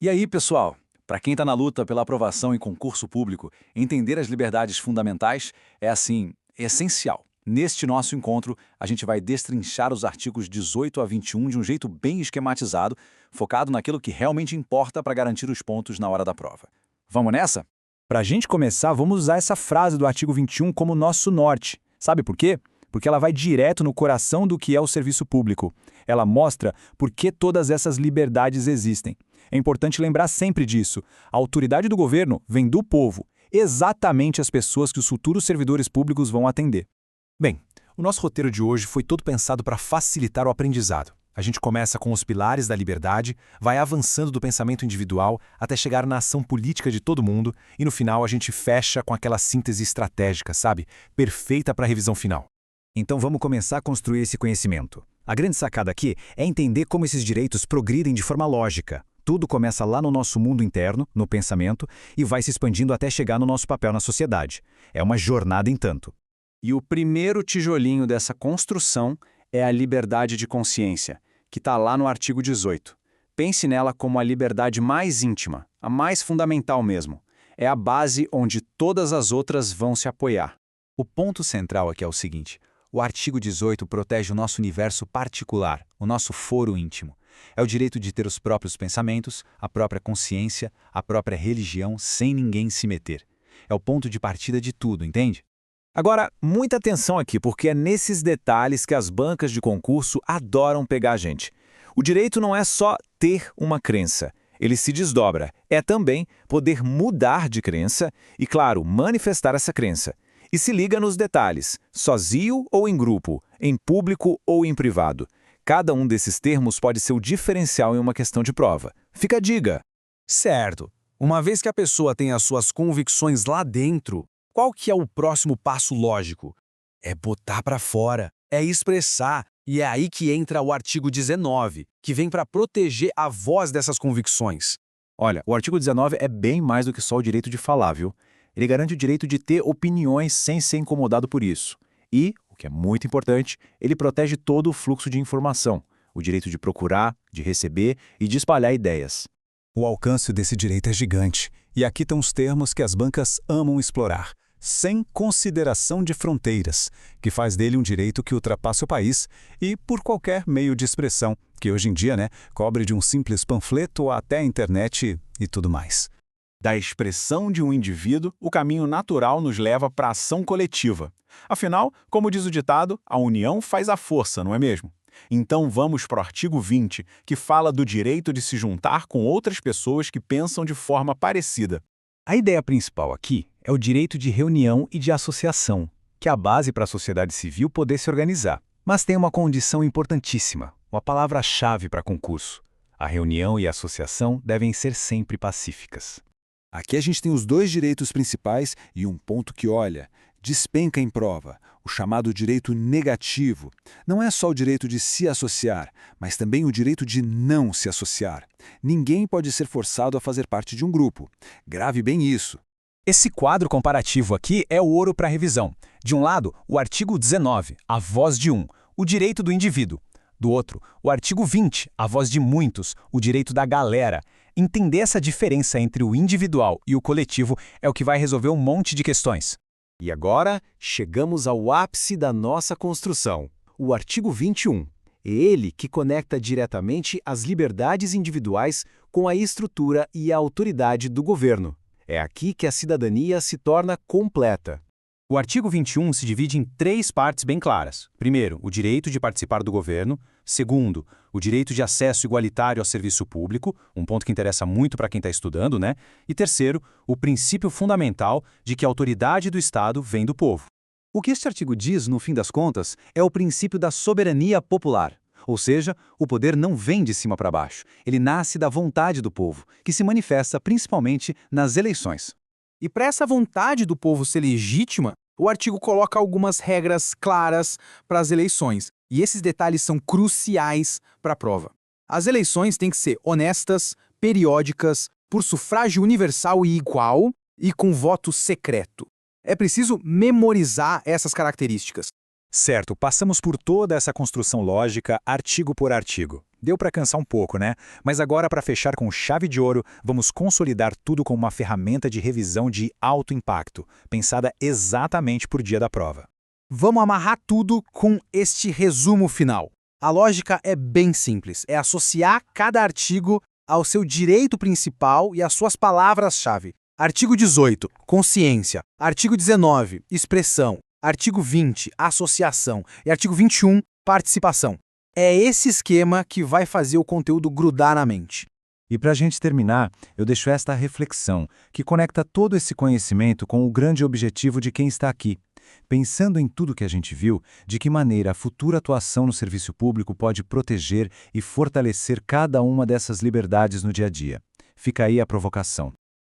E aí, pessoal? Para quem está na luta pela aprovação em concurso público, entender as liberdades fundamentais é, assim, essencial. Neste nosso encontro, a gente vai destrinchar os artigos 18 a 21 de um jeito bem esquematizado, focado naquilo que realmente importa para garantir os pontos na hora da prova. Vamos nessa? Para a gente começar, vamos usar essa frase do artigo 21 como nosso norte. Sabe por quê? Porque ela vai direto no coração do que é o serviço público. Ela mostra por que todas essas liberdades existem. É importante lembrar sempre disso. A autoridade do governo vem do povo, exatamente as pessoas que os futuros servidores públicos vão atender. Bem, o nosso roteiro de hoje foi todo pensado para facilitar o aprendizado. A gente começa com os pilares da liberdade, vai avançando do pensamento individual até chegar na ação política de todo mundo e no final a gente fecha com aquela síntese estratégica, sabe? Perfeita para a revisão final. Então vamos começar a construir esse conhecimento. A grande sacada aqui é entender como esses direitos progridem de forma lógica. Tudo começa lá no nosso mundo interno, no pensamento, e vai se expandindo até chegar no nosso papel na sociedade. É uma jornada em tanto. E o primeiro tijolinho dessa construção é a liberdade de consciência, que está lá no artigo 18. Pense nela como a liberdade mais íntima, a mais fundamental mesmo. É a base onde todas as outras vão se apoiar. O ponto central aqui é o seguinte: o artigo 18 protege o nosso universo particular, o nosso foro íntimo. É o direito de ter os próprios pensamentos, a própria consciência, a própria religião, sem ninguém se meter. É o ponto de partida de tudo, entende? Agora, muita atenção aqui, porque é nesses detalhes que as bancas de concurso adoram pegar a gente. O direito não é só ter uma crença. Ele se desdobra. É também poder mudar de crença e, claro, manifestar essa crença. E se liga nos detalhes, sozinho ou em grupo, em público ou em privado. Cada um desses termos pode ser o diferencial em uma questão de prova. Fica a dica. Certo. Uma vez que a pessoa tem as suas convicções lá dentro, qual que é o próximo passo lógico? É botar para fora, é expressar. E é aí que entra o artigo 19, que vem para proteger a voz dessas convicções. Olha, o artigo 19 é bem mais do que só o direito de falar, viu? Ele garante o direito de ter opiniões sem ser incomodado por isso. E, o que é muito importante, ele protege todo o fluxo de informação, o direito de procurar, de receber e de espalhar ideias. O alcance desse direito é gigante, e aqui estão os termos que as bancas amam explorar. Sem consideração de fronteiras, que faz dele um direito que ultrapassa o país e por qualquer meio de expressão, que hoje em dia, cobre de um simples panfleto até a internet e tudo mais. Da expressão de um indivíduo, o caminho natural nos leva para a ação coletiva. Afinal, como diz o ditado, a união faz a força, não é mesmo? Então vamos para o artigo 20, que fala do direito de se juntar com outras pessoas que pensam de forma parecida. A ideia principal aqui é o direito de reunião e de associação, que é a base para a sociedade civil poder se organizar. Mas tem uma condição importantíssima, uma palavra-chave para concurso. A reunião e a associação devem ser sempre pacíficas. Aqui a gente tem os dois direitos principais e um ponto que, olha, despenca em prova, o chamado direito negativo. Não é só o direito de se associar, mas também o direito de não se associar. Ninguém pode ser forçado a fazer parte de um grupo. Grave bem isso. Esse quadro comparativo aqui é o ouro para revisão. De um lado, o artigo 19, a voz de um, o direito do indivíduo. Do outro, o artigo 20, a voz de muitos, o direito da galera. Entender essa diferença entre o individual e o coletivo é o que vai resolver um monte de questões. E agora, chegamos ao ápice da nossa construção, o artigo 21. É ele que conecta diretamente as liberdades individuais com a estrutura e a autoridade do governo. É aqui que a cidadania se torna completa. O artigo 21 se divide em 3 partes bem claras. Primeiro, o direito de participar do governo. Segundo, o direito de acesso igualitário ao serviço público, um ponto que interessa muito para quem está estudando, E terceiro, o princípio fundamental de que a autoridade do Estado vem do povo. O que este artigo diz, no fim das contas, é o princípio da soberania popular. Ou seja, o poder não vem de cima para baixo. Ele nasce da vontade do povo, que se manifesta principalmente nas eleições. E para essa vontade do povo ser legítima, o artigo coloca algumas regras claras para as eleições. E esses detalhes são cruciais para a prova. As eleições têm que ser honestas, periódicas, por sufrágio universal e igual e com voto secreto. É preciso memorizar essas características. Certo, passamos por toda essa construção lógica, artigo por artigo. Deu para cansar um pouco, né? Mas agora, para fechar com chave de ouro, vamos consolidar tudo com uma ferramenta de revisão de alto impacto, pensada exatamente por dia da prova. Vamos amarrar tudo com este resumo final. A lógica é bem simples, é associar cada artigo ao seu direito principal e às suas palavras-chave. Artigo 18, consciência. Artigo 19, expressão. Artigo 20, associação. E artigo 21, participação. É esse esquema que vai fazer o conteúdo grudar na mente. E para a gente terminar, eu deixo esta reflexão, que conecta todo esse conhecimento com o grande objetivo de quem está aqui. Pensando em tudo que a gente viu, de que maneira a futura atuação no serviço público pode proteger e fortalecer cada uma dessas liberdades no dia a dia. Fica aí a provocação.